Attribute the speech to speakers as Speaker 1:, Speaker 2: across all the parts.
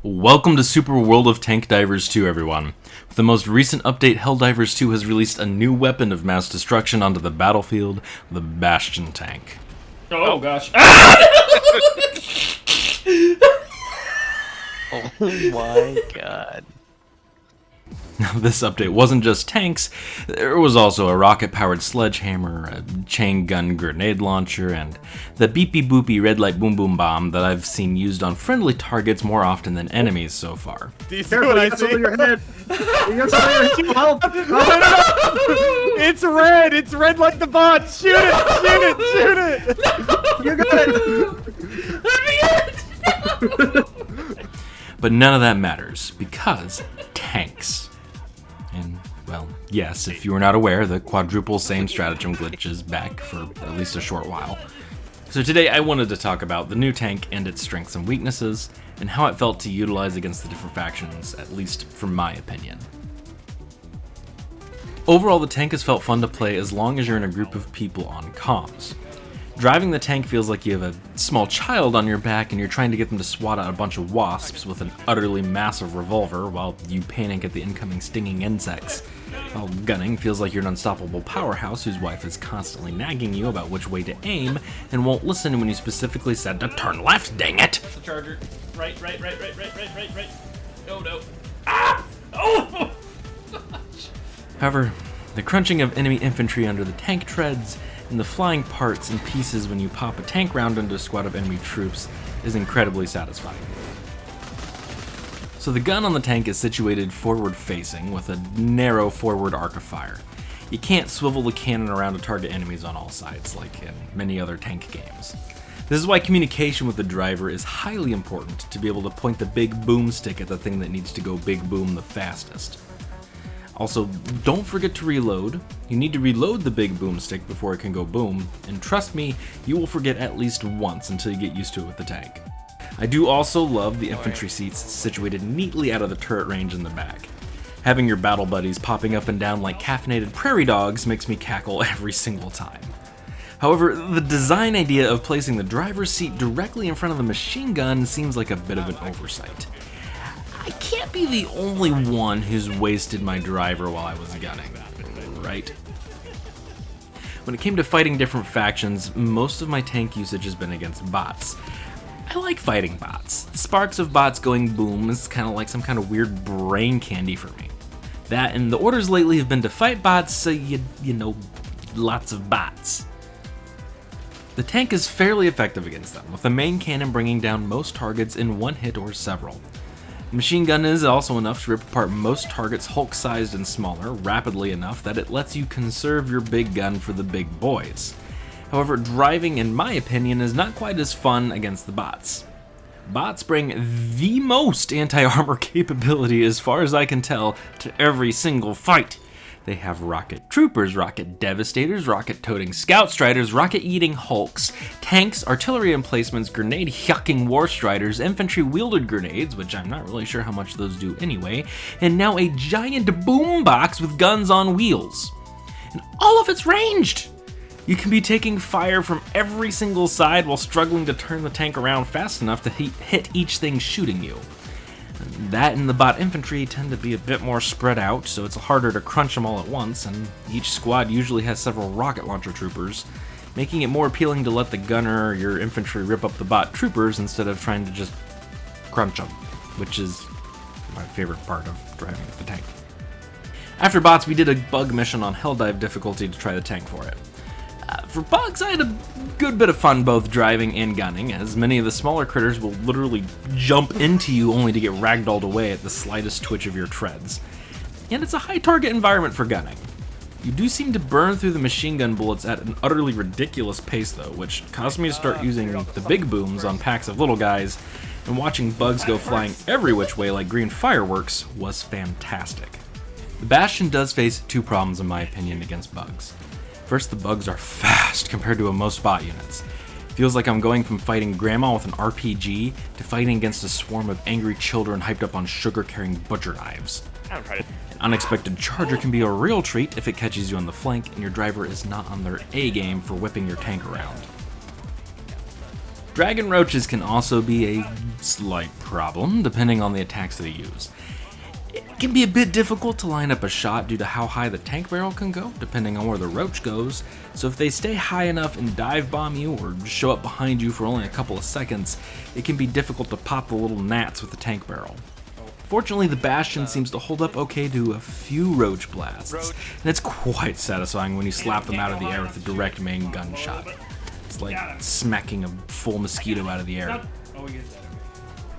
Speaker 1: Welcome to Super World of Tank Divers 2, everyone. With the most recent update, Helldivers 2 has released a new weapon of mass destruction onto the battlefield, the Bastion Tank.
Speaker 2: Oh gosh.
Speaker 3: Oh my god.
Speaker 1: Now, this update wasn't just tanks, there was also a rocket-powered sledgehammer, a chain gun grenade launcher, and the beepy boopy red light boom boom bomb that I've seen used on friendly targets more often than enemies so far.
Speaker 2: Do you see what I see?
Speaker 4: Your head. You got something on your help.
Speaker 2: It's red! It's red like the bots! Shoot it! Shoot it! Shoot it!
Speaker 4: You got it.
Speaker 1: But none of that matters, because tanks. And, well, yes, if you were not aware, the quadruple same stratagem glitch is back for at least a short while. So today I wanted to talk about the new tank and its strengths and weaknesses, and how it felt to utilize against the different factions, at least from my opinion. Overall, the tank has felt fun to play as long as you're in a group of people on comms. Driving the tank feels like you have a small child on your back and you're trying to get them to swat out a bunch of wasps with an utterly massive revolver while you panic at the incoming stinging insects. While gunning feels like you're an unstoppable powerhouse whose wife is constantly nagging you about which way to aim and won't listen when you specifically said to turn left, dang it!
Speaker 2: The charger. Right. Oh no. Ah! Oh!
Speaker 1: However, the crunching of enemy infantry under the tank treads and the flying parts and pieces when you pop a tank round into a squad of enemy troops is incredibly satisfying. So the gun on the tank is situated forward facing with a narrow forward arc of fire. You can't swivel the cannon around to target enemies on all sides like in many other tank games. This is why communication with the driver is highly important to be able to point the big boomstick at the thing that needs to go big boom the fastest. Also, don't forget to reload. You need to reload the big boomstick before it can go boom, and trust me, you will forget at least once until you get used to it with the tank. I do also love the infantry seats situated neatly out of the turret range in the back. Having your battle buddies popping up and down like caffeinated prairie dogs makes me cackle every single time. However, the design idea of placing the driver's seat directly in front of the machine gun seems like a bit of an oversight. I can't be the only one who's wasted my driver while I was gunning, right? When it came to fighting different factions, most of my tank usage has been against bots. I like fighting bots. Sparks of bots going boom is kind of like some kind of weird brain candy for me. That and the orders lately have been to fight bots, so you know, lots of bots. The tank is fairly effective against them, with the main cannon bringing down most targets in one hit or several. The machine gun is also enough to rip apart most targets Hulk-sized and smaller, rapidly enough that it lets you conserve your big gun for the big boys. However, driving, in my opinion, is not quite as fun against the bots. Bots bring the most anti-armor capability, as far as I can tell, to every single fight. They have rocket troopers, rocket devastators, rocket-toting scout striders, rocket-eating hulks, tanks, artillery emplacements, grenade-yucking war striders, infantry-wielded grenades, which I'm not really sure how much those do anyway, and now a giant boombox with guns on wheels. And all of it's ranged! You can be taking fire from every single side while struggling to turn the tank around fast enough to hit each thing shooting you. That and the bot infantry tend to be a bit more spread out, so it's harder to crunch them all at once, and each squad usually has several rocket launcher troopers, making it more appealing to let the gunner or your infantry rip up the bot troopers instead of trying to just crunch them, which is my favorite part of driving the tank. After bots, we did a bug mission on Helldive difficulty to try the tank for it. For bugs, I had a good bit of fun both driving and gunning, as many of the smaller critters will literally jump into you only to get ragdolled away at the slightest twitch of your treads. And it's a high target environment for gunning. You do seem to burn through the machine gun bullets at an utterly ridiculous pace though, which caused me to start using the big booms on packs of little guys, and watching bugs go flying every which way like green fireworks was fantastic. The Bastion does face two problems in my opinion against bugs. First, the bugs are fast compared to most bot units. It feels like I'm going from fighting grandma with an RPG to fighting against a swarm of angry children hyped up on sugar-carrying butcher knives. An unexpected charger can be a real treat if it catches you on the flank and your driver is not on their A game for whipping your tank around. Dragon roaches can also be a slight problem, depending on the attacks they use. It can be a bit difficult to line up a shot due to how high the tank barrel can go, depending on where the roach goes, so if they stay high enough and dive bomb you or show up behind you for only a couple of seconds, it can be difficult to pop the little gnats with the tank barrel. Fortunately, the Bastion seems to hold up okay to a few roach blasts, and it's quite satisfying when you slap them out of the air with a direct main gunshot. It's like smacking a full mosquito out of the air.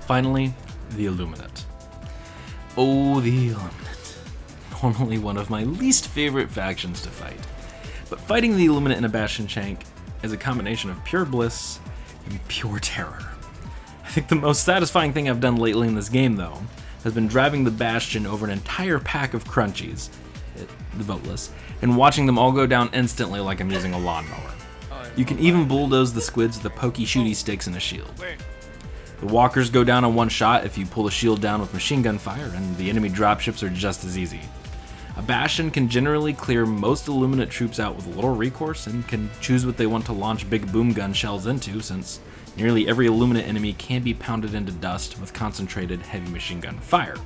Speaker 1: Finally, the illuminate. Oh, the illuminate. Normally one of my least favorite factions to fight. But fighting the illuminate in a Bastion tank is a combination of pure bliss and pure terror. I think the most satisfying thing I've done lately in this game, though, has been driving the Bastion over an entire pack of crunchies, the voteless, and watching them all go down instantly like I'm using a lawnmower. You can even bulldoze the squids with the pokey shooty sticks and a shield. The walkers go down in one shot if you pull the shield down with machine gun fire, and the enemy dropships are just as easy. A Bastion can generally clear most illuminate troops out with little recourse and can choose what they want to launch big boom gun shells into, since nearly every illuminate enemy can be pounded into dust with concentrated heavy machine gun fire.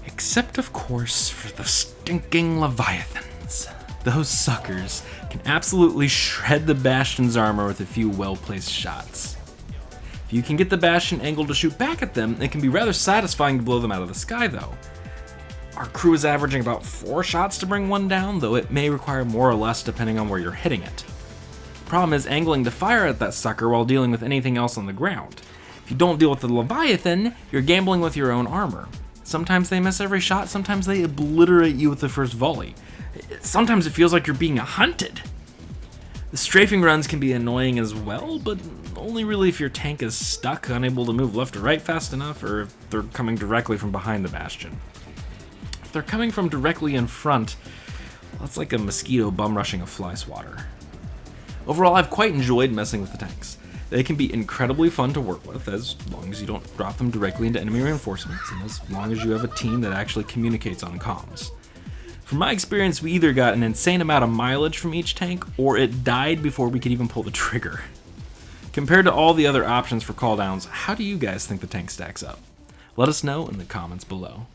Speaker 1: Except, of course, for the stinking Leviathans. Those suckers can absolutely shred the Bastion's armor with a few well-placed shots. If you can get the Bastion angled to shoot back at them, it can be rather satisfying to blow them out of the sky, though. Our crew is averaging about 4 shots to bring one down, though it may require more or less depending on where you're hitting it. The problem is angling to fire at that sucker while dealing with anything else on the ground. If you don't deal with the Leviathan, you're gambling with your own armor. Sometimes they miss every shot, sometimes they obliterate you with the first volley. Sometimes it feels like you're being hunted. The strafing runs can be annoying as well, but only really if your tank is stuck, unable to move left or right fast enough, or if they're coming directly from behind the Bastion. If they're coming from directly in front, well, that's like a mosquito bum rushing a fly swatter. Overall, I've quite enjoyed messing with the tanks. They can be incredibly fun to work with, as long as you don't drop them directly into enemy reinforcements, and as long as you have a team that actually communicates on comms. From my experience, we either got an insane amount of mileage from each tank, or it died before we could even pull the trigger. Compared to all the other options for cooldowns, how do you guys think the tank stacks up? Let us know in the comments below.